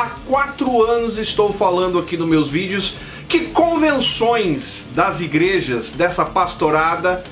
há 4 anos estou falando aqui nos meus vídeos que convenções das igrejas, dessa pastorada,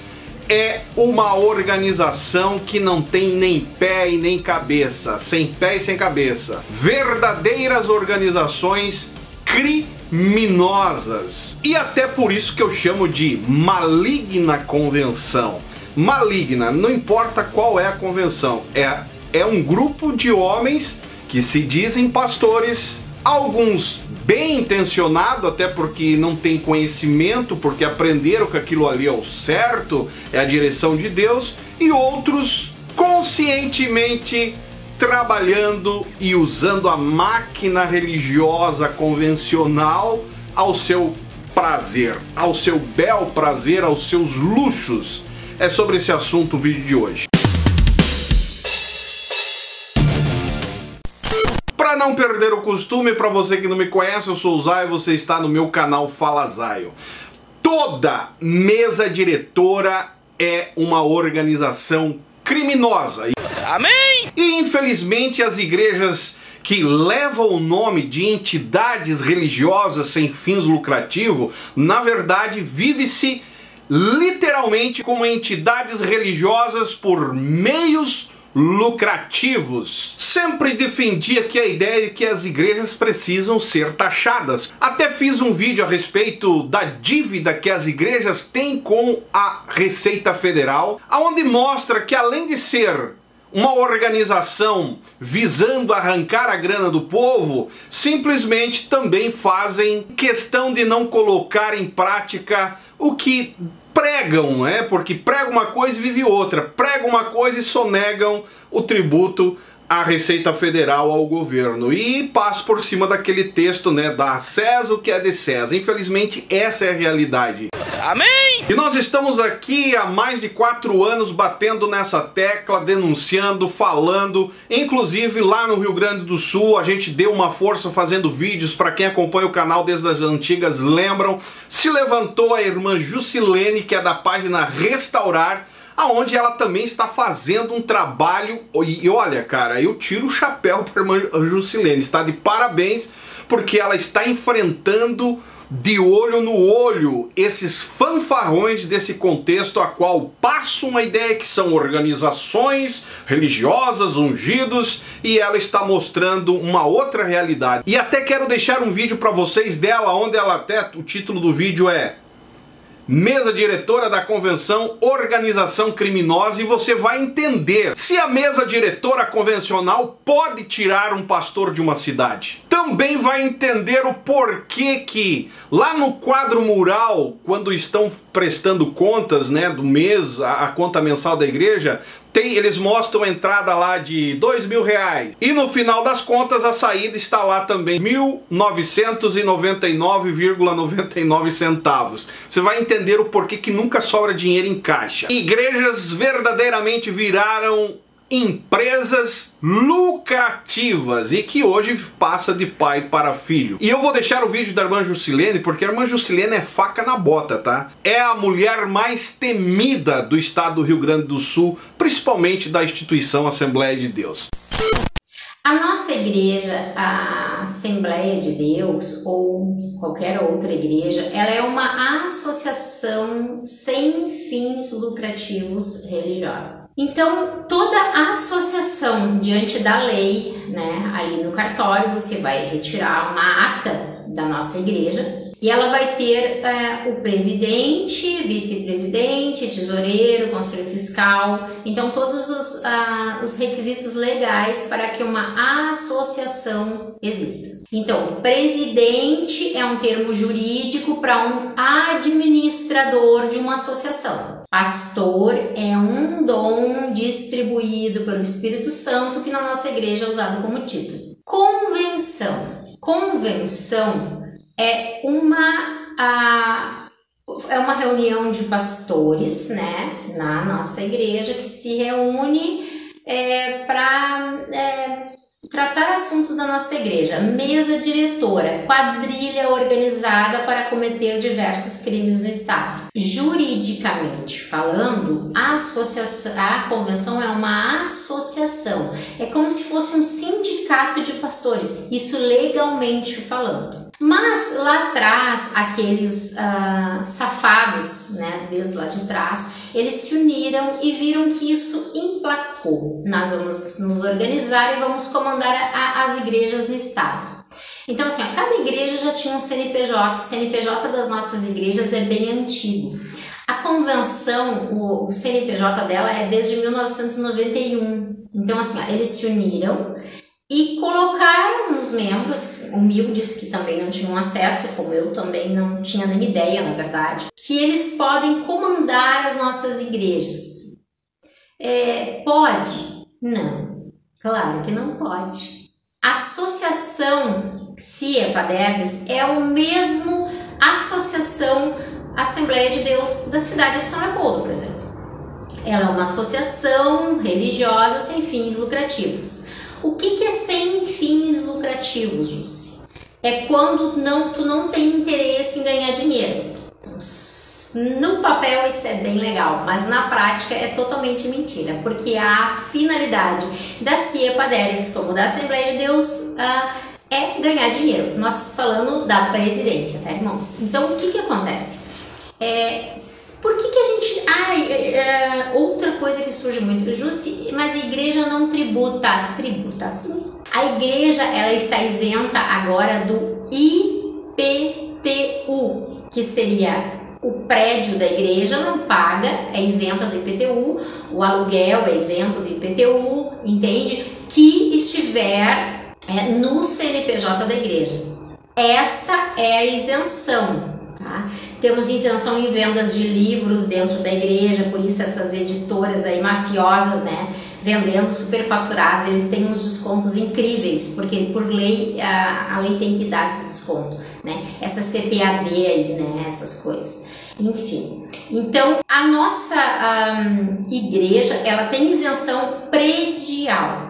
é uma organização que não tem nem pé e nem cabeça, sem pé e sem cabeça. Verdadeiras organizações criminosas. E até por isso que eu chamo de maligna convenção. Maligna, não importa qual é a convenção, é um grupo de homens que se dizem pastores, alguns bem intencionados, até porque não tem conhecimento, porque aprenderam que aquilo ali é o certo, é a direção de Deus, e outros conscientemente trabalhando e usando a máquina religiosa convencional ao seu prazer, ao seu bel prazer, aos seus luxos. É sobre esse assunto o vídeo de hoje. Para não perder o costume, para você que não me conhece, eu sou o Zaio, você está no meu canal Fala Zaio. Toda mesa diretora é uma organização criminosa. Amém? E infelizmente as igrejas que levam o nome de entidades religiosas sem fins lucrativos, na verdade vive-se literalmente como entidades religiosas por meios lucrativos. Sempre defendi aqui a ideia de que as igrejas precisam ser taxadas. Até fiz um vídeo a respeito da dívida que as igrejas têm com a Receita Federal, onde mostra que além de ser uma organização visando arrancar a grana do povo, simplesmente também fazem questão de não colocar em prática o que pregam, né? Porque pregam uma coisa e vive outra, pregam uma coisa e sonegam o tributo à Receita Federal, ao governo, e passo por cima daquele texto, né? Dá a César o que é de César. Infelizmente essa é a realidade. Amém? E nós estamos aqui há mais de 4 anos batendo nessa tecla, denunciando, falando. Inclusive lá no Rio Grande do Sul a gente deu uma força fazendo vídeos. Para quem acompanha o canal desde as antigas lembram, se levantou a irmã Jusilene, que é da página Restaurar, aonde ela também está fazendo um trabalho. E olha, cara, eu tiro o chapéu para a irmã Jusilene, está de parabéns, porque ela está enfrentando de olho no olho esses fanfarrões desse contexto, a qual passam uma ideia que são organizações religiosas, ungidos, e ela está mostrando uma outra realidade. E até quero deixar um vídeo para vocês dela, onde ela até, o título do vídeo é Mesa Diretora da Convenção Organização Criminosa, e você vai entender se a mesa diretora convencional pode tirar um pastor de uma cidade. Também vai entender o porquê que lá no quadro mural, quando estão prestando contas, né, do mês, a conta mensal da igreja, eles mostram a entrada lá de R$2.000 e no final das contas a saída está lá também, 1.999,99 centavos. Você vai entender o porquê que nunca sobra dinheiro em caixa. Igrejas verdadeiramente viraram empresas lucrativas e que hoje passa de pai para filho. E eu vou deixar o vídeo da irmã Jusilene, porque a irmã Jusilene é faca na bota, tá? É a mulher mais temida do estado do Rio Grande do Sul, principalmente da instituição Assembleia de Deus. A nossa igreja, a Assembleia de Deus, ou qualquer outra igreja, ela é uma associação sem fins lucrativos religiosos. Então, toda associação diante da lei, né, ali no cartório, você vai retirar uma ata da nossa igreja, e ela vai ter o presidente, vice-presidente, tesoureiro, conselho fiscal, então todos os requisitos legais para que uma associação exista. Então, presidente é um termo jurídico para um administrador de uma associação. Pastor é um dom distribuído pelo Espírito Santo que na nossa igreja é usado como título. Convenção. Convenção é uma reunião de pastores, né, na nossa igreja, que se reúne para tratar assuntos da nossa igreja. Mesa diretora, quadrilha organizada para cometer diversos crimes no estado. Juridicamente falando, a convenção é uma associação. É como se fosse um sindicato sindicato de pastores, isso legalmente falando. Mas lá atrás, aqueles safados, né, desde lá de trás, eles se uniram e viram que isso emplacou. Nós vamos nos organizar e vamos comandar as igrejas no estado. Então, assim, cada igreja já tinha um CNPJ, o CNPJ das nossas igrejas é bem antigo. A convenção, o CNPJ dela é desde 1991. Então, assim, eles se uniram e colocaram os membros, humildes, que também não tinham acesso, como eu também não tinha nem ideia, na verdade, que eles podem comandar as nossas igrejas. Pode? Não. Claro que não pode. A associação CIE-PADERGS é o mesmo associação Assembleia de Deus da cidade de São Leopoldo, por exemplo. Ela é uma associação religiosa sem fins lucrativos. O que é sem fins lucrativos, Jussi? É quando tu não tem interesse em ganhar dinheiro. Então, no papel isso é bem legal, mas na prática é totalmente mentira, porque a finalidade da CIE-PADERGS, como da Assembleia de Deus, é ganhar dinheiro. Nós falando da presidência, tá, irmãos? Então, o que acontece? Por que a gente... outra coisa que surge muito, Jussi, mas a igreja não tributa. Tributa sim. A igreja, ela está isenta agora do IPTU, que seria o prédio da igreja não paga, é isenta do IPTU, o aluguel é isento do IPTU, entende? Que estiver no CNPJ da igreja. Esta é a isenção. Tá? Temos isenção em vendas de livros dentro da igreja, por isso essas editoras aí mafiosas, né, vendendo superfaturados, eles têm uns descontos incríveis, porque por lei, a lei tem que dar esse desconto, né, essa CPAD aí, né, essas coisas, enfim. Então, a nossa igreja, ela tem isenção predial.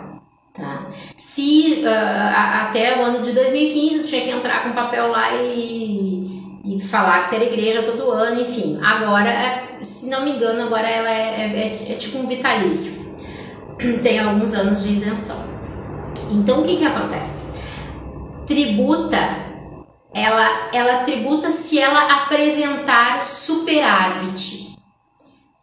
Tá? Se até o ano de 2015 tu tinha que entrar com papel lá e falar que era igreja todo ano, enfim. Agora, se não me engano, agora ela é tipo um vitalício. Tem alguns anos de isenção. Então, o que acontece? Tributa, ela tributa se ela apresentar superávit.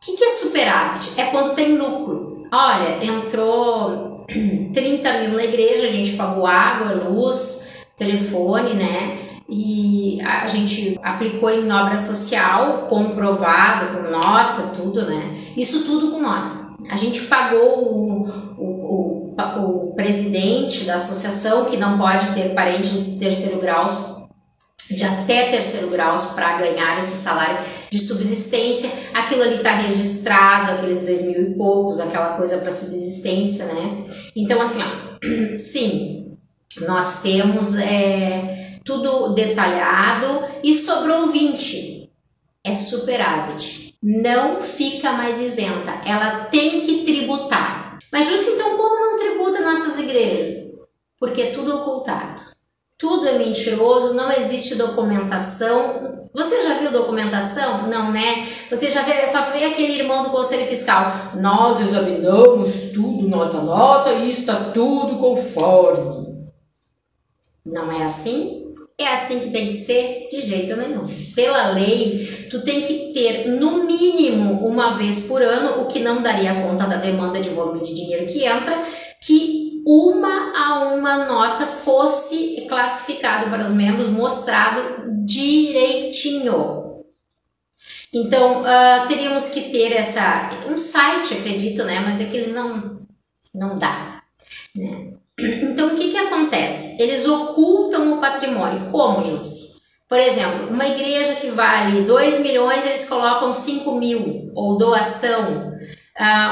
O que é superávit? É quando tem lucro. Olha, entrou 30 mil na igreja, a gente pagou água, luz, telefone, né? E a gente aplicou em obra social, comprovado, com nota, tudo, né? Isso tudo com nota. A gente pagou o presidente da associação, que não pode ter parentes de terceiro grau, de até terceiro grau, para ganhar esse salário de subsistência. Aquilo ali está registrado, aqueles 2.000 e poucos, aquela coisa para subsistência, né? Então, assim, ó, sim, nós temos tudo detalhado e sobrou 20. É superávit. Não fica mais isenta. Ela tem que tributar. Mas, Jussi, então como não tributa nossas igrejas? Porque é tudo ocultado. Tudo é mentiroso, não existe documentação. Você já viu documentação? Não, né? Você já vê, só vê aquele irmão do Conselho Fiscal. Nós examinamos tudo, nota a nota, e está tudo conforme. Não é assim? É assim que tem que ser? De jeito nenhum. Pela lei, tu tem que ter, no mínimo, uma vez por ano, o que não daria conta da demanda de volume de dinheiro que entra, que uma a uma nota fosse classificado para os membros, mostrado direitinho. Então, teríamos que ter um site, acredito, né? Mas é que eles não dá, né? Então, o que acontece? Eles ocultam o patrimônio. Como, Jussi? Por exemplo, uma igreja que vale 2 milhões, eles colocam 5 mil, ou doação.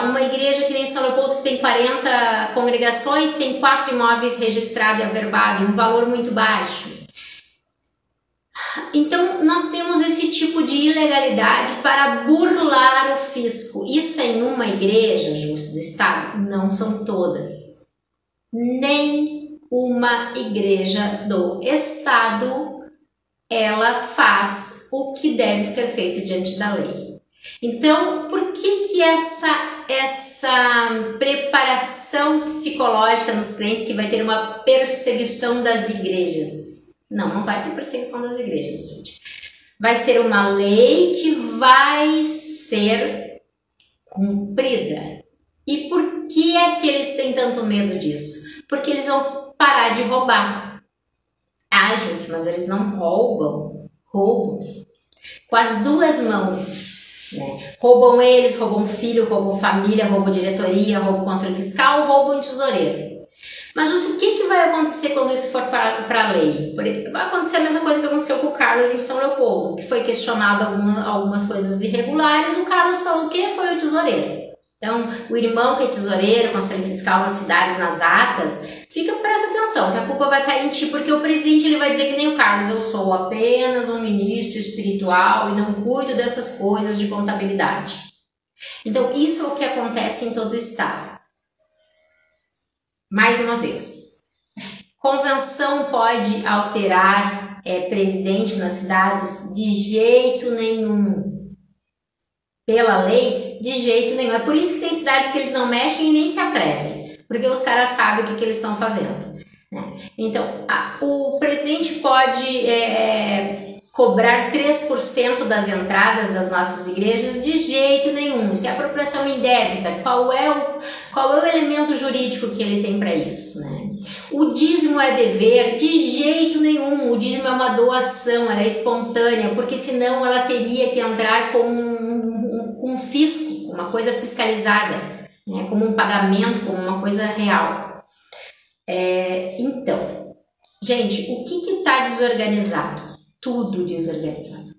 Uma igreja que nem São Leopoldo, que tem 40 congregações, tem 4 imóveis registrados e averbados, um valor muito baixo. Então, nós temos esse tipo de ilegalidade para burlar o fisco. Isso em uma igreja, Jussi, do Estado? Não são todas. Nem uma igreja do Estado, ela faz o que deve ser feito diante da lei. Então, por que essa preparação psicológica nos crentes que vai ter uma perseguição das igrejas? Não vai ter perseguição das igrejas, gente. Vai ser uma lei que vai ser cumprida. E por que é que eles têm tanto medo disso? Porque eles vão parar de roubar. Ah, Jússi, mas eles não roubam. Roubam com as duas mãos, né? Roubam eles, roubam filho, roubam família, roubam diretoria, roubam conselho fiscal, roubam tesoureiro. Mas Jússi, o que vai acontecer quando isso for para a lei? Vai acontecer a mesma coisa que aconteceu com o Carlos em São Leopoldo, que foi questionado algumas coisas irregulares. O Carlos falou o quê? Foi o tesoureiro. Então, o irmão que é tesoureiro, conselho fiscal nas cidades, nas atas, presta atenção, que a culpa vai cair em ti, porque o presidente ele vai dizer que nem o Carlos, eu sou apenas um ministro espiritual e não cuido dessas coisas de contabilidade. Então, isso é o que acontece em todo o estado. Mais uma vez, convenção pode alterar presidente nas cidades? De jeito nenhum. Pela lei, de jeito nenhum. É por isso que tem cidades que eles não mexem e nem se atrevem, porque os caras sabem o que eles estão fazendo, né? Então, o presidente pode cobrar 3% das entradas das nossas igrejas? De jeito nenhum. Isso é apropriação indébita. Qual é o elemento jurídico que ele tem para isso, né? O dízimo é dever? De jeito nenhum. O dízimo é uma doação, ela é espontânea, porque senão ela teria que entrar com um fisco, uma coisa fiscalizada, né? Como um pagamento, como uma coisa real. Então, gente, o que está desorganizado? Tudo desorganizado.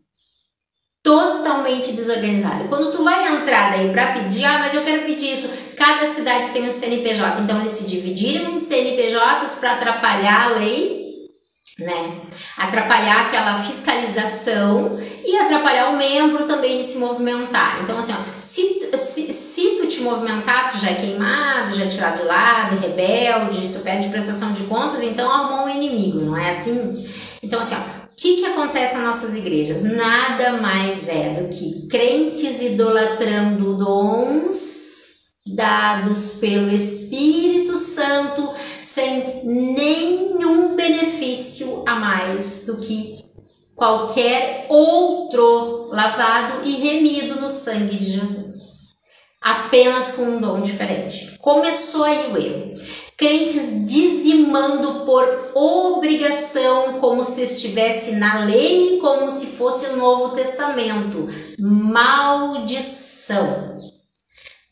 Totalmente desorganizado. Quando tu vai entrar daí para pedir, mas eu quero pedir isso. Cada cidade tem um CNPJ, então eles se dividiram em CNPJs para atrapalhar a lei, né? Atrapalhar aquela fiscalização e atrapalhar o membro também de se movimentar. Então, assim, ó, se tu te movimentar, tu já é queimado, já é tirado de lado, rebelde, se tu pede prestação de contas, então arrumou um inimigo, não é assim? Então, assim, ó, o que acontece nas nossas igrejas? Nada mais é do que crentes idolatrando dons dados pelo Espírito Santo sem nenhum benefício a mais do que qualquer outro lavado e remido no sangue de Jesus. Apenas com um dom diferente. Começou aí o erro. Crentes dizimando por obrigação, como se estivesse na lei, como se fosse o Novo Testamento. Maldição!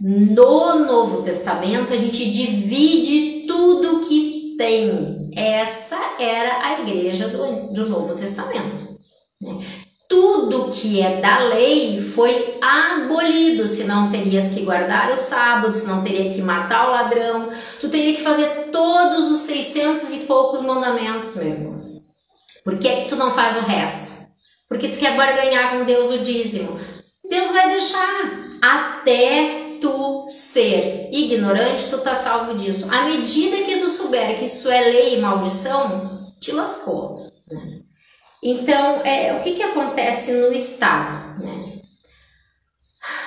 No Novo Testamento, a gente divide tudo que tem. Essa era a igreja do Novo Testamento, né? Tudo que é da lei foi abolido, senão terias que guardar o sábado, senão teria que matar o ladrão, tu teria que fazer todos os 600 e poucos mandamentos, meu irmão. Por que é que tu não faz o resto? Porque tu quer barganhar com Deus o dízimo. Deus vai deixar até tu ser ignorante, tu tá salvo disso. À medida que tu souber que isso é lei e maldição, te lascou, né? Então, o que acontece no Estado, né?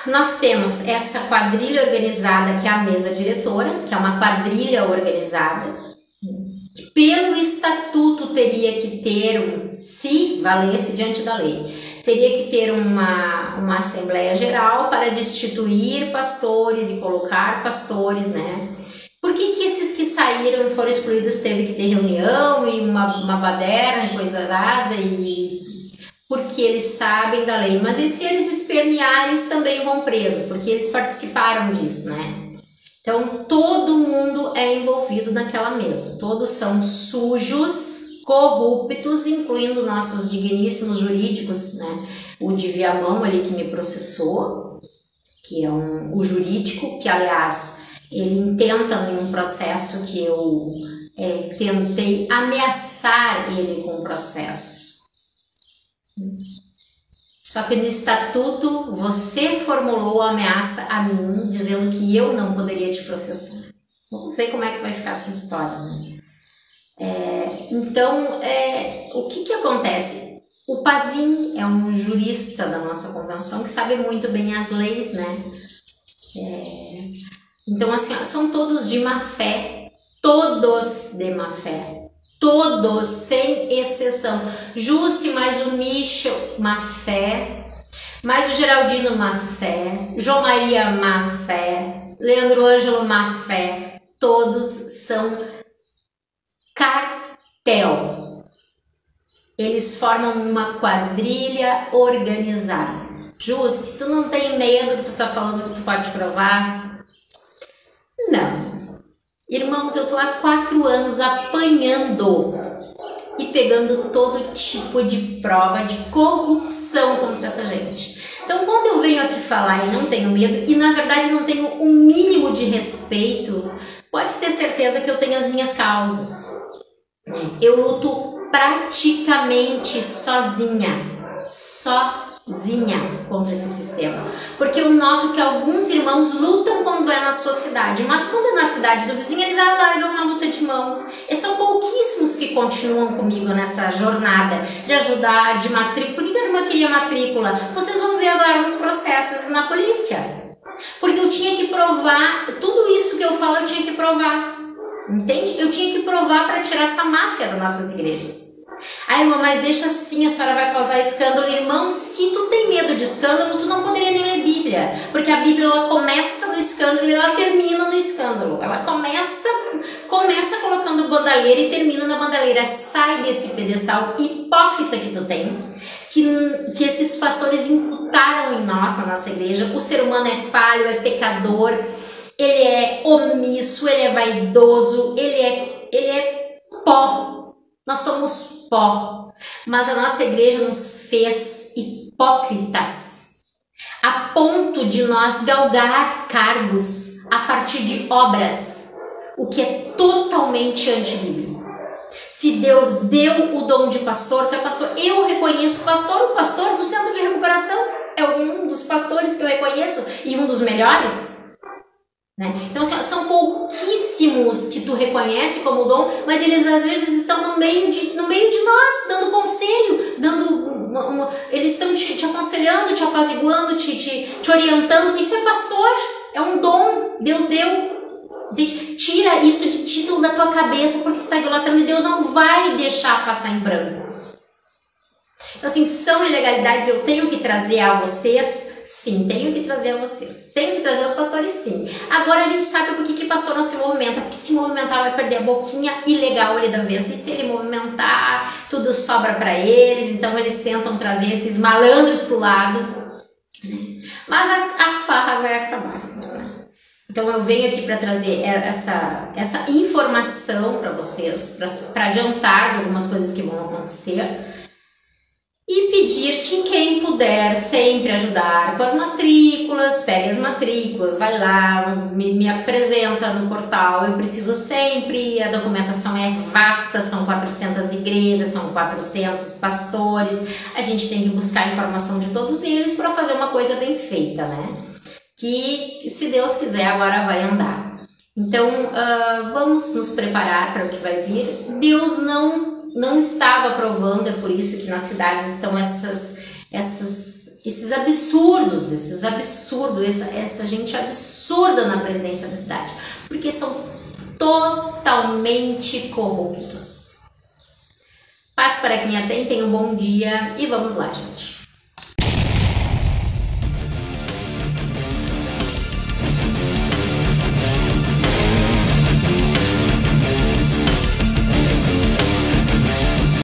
Nós temos essa quadrilha organizada, que é a mesa diretora, que é uma quadrilha organizada, que pelo estatuto teria que ter, se valesse diante da lei, teria que ter uma Assembleia Geral para destituir pastores e colocar pastores, né? Por que esses que saíram e foram excluídos teve que ter reunião e uma baderna e coisa dada? Porque eles sabem da lei. Mas e se eles espernearem, eles também vão presos, porque eles participaram disso, né? Então, todo mundo é envolvido naquela mesa. Todos são sujos, corruptos, incluindo nossos digníssimos jurídicos, né? O de Viamão ali que me processou, que é o jurídico, que aliás, ele intenta em um processo que eu tentei ameaçar ele com o processo. Só que no estatuto você formulou a ameaça a mim, dizendo que eu não poderia te processar. Vamos ver como é que vai ficar essa história, né? Então, o que acontece? O Pazin é um jurista da nossa convenção que sabe muito bem as leis, né? Então, assim, são todos de má fé, todos de má fé, todos, sem exceção. Jusce, mais o Michel, má fé, mais o Geraldino, má fé, João Maria, má fé, Leandro Ângelo, má fé, todos são cartel. Eles formam uma quadrilha organizada. Jusce, tu não tem medo que tu tá falando que tu pode provar? Não. Irmãos, eu tô há 4 anos apanhando e pegando todo tipo de prova de corrupção contra essa gente. Então, quando eu venho aqui falar e não tenho medo, e na verdade não tenho o mínimo de respeito, pode ter certeza que eu tenho as minhas causas. Eu luto praticamente sozinha contra esse sistema, porque eu noto que alguns irmãos lutam quando é na sua cidade, mas quando é na cidade do vizinho eles largam uma luta de mão. E são pouquíssimos que continuam comigo nessa jornada de ajudar, de matrícula. Por que a irmã queria matrícula? Vocês vão ver agora nos processos na polícia, porque eu tinha que provar, tudo isso que eu falo eu tinha que provar, entende? Eu tinha que provar para tirar essa máfia das nossas igrejas. Ah, irmã, mas deixa assim, a senhora vai causar escândalo. Irmão, se tu tem medo de escândalo, tu não poderia nem ler Bíblia, porque a Bíblia ela começa no escândalo e ela termina no escândalo. Ela começa colocando bandalheira e termina na bandalheira. Sai desse pedestal hipócrita que tu tem, que esses pastores imputaram em nós, na nossa igreja. O ser humano é falho, é pecador, ele é omisso, ele é vaidoso, ele é pó. Nós somos pó, mas a nossa igreja nos fez hipócritas, a ponto de nós galgar cargos a partir de obras, o que é totalmente antibíblico. Se Deus deu o dom de pastor, tu é pastor. Eu reconheço o pastor do Centro de Recuperação, é um dos pastores que eu reconheço e um dos melhores. Né? Então são pouquíssimos que tu reconhece como dom, mas eles às vezes estão no meio de nós, dando conselho, eles estão te aconselhando, te apaziguando, te orientando. Isso é pastor, é um dom, Deus deu. Tira isso de título da tua cabeça, porque tu está idolatrando e Deus não vai deixar passar em branco. Então, assim, são ilegalidades, eu tenho que trazer a vocês. Sim, tenho que trazer a vocês. Tenho que trazer os pastores, sim. Agora a gente sabe por que pastor não se movimenta. Porque se movimentar vai perder a boquinha ilegal ali da vez. E se ele movimentar, tudo sobra para eles. Então eles tentam trazer esses malandros pro lado. Mas a farra vai acabar. Né? Então eu venho aqui para trazer essa informação para vocês. Para adiantar de algumas coisas que vão acontecer. E pedir que quem puder sempre ajudar com as matrículas, pegue as matrículas, vai lá, me apresenta no portal. Eu preciso sempre, a documentação é vasta, são 400 igrejas, são 400 pastores. A gente tem que buscar informação de todos eles para fazer uma coisa bem feita, né? Que se Deus quiser agora vai andar. Então vamos nos preparar para o que vai vir. Deus não estava aprovando, é por isso que nas cidades estão esses absurdos, essa gente absurda na presidência da cidade, porque são totalmente corruptos. Paz para quem a tem, tenha um bom dia e vamos lá, gente.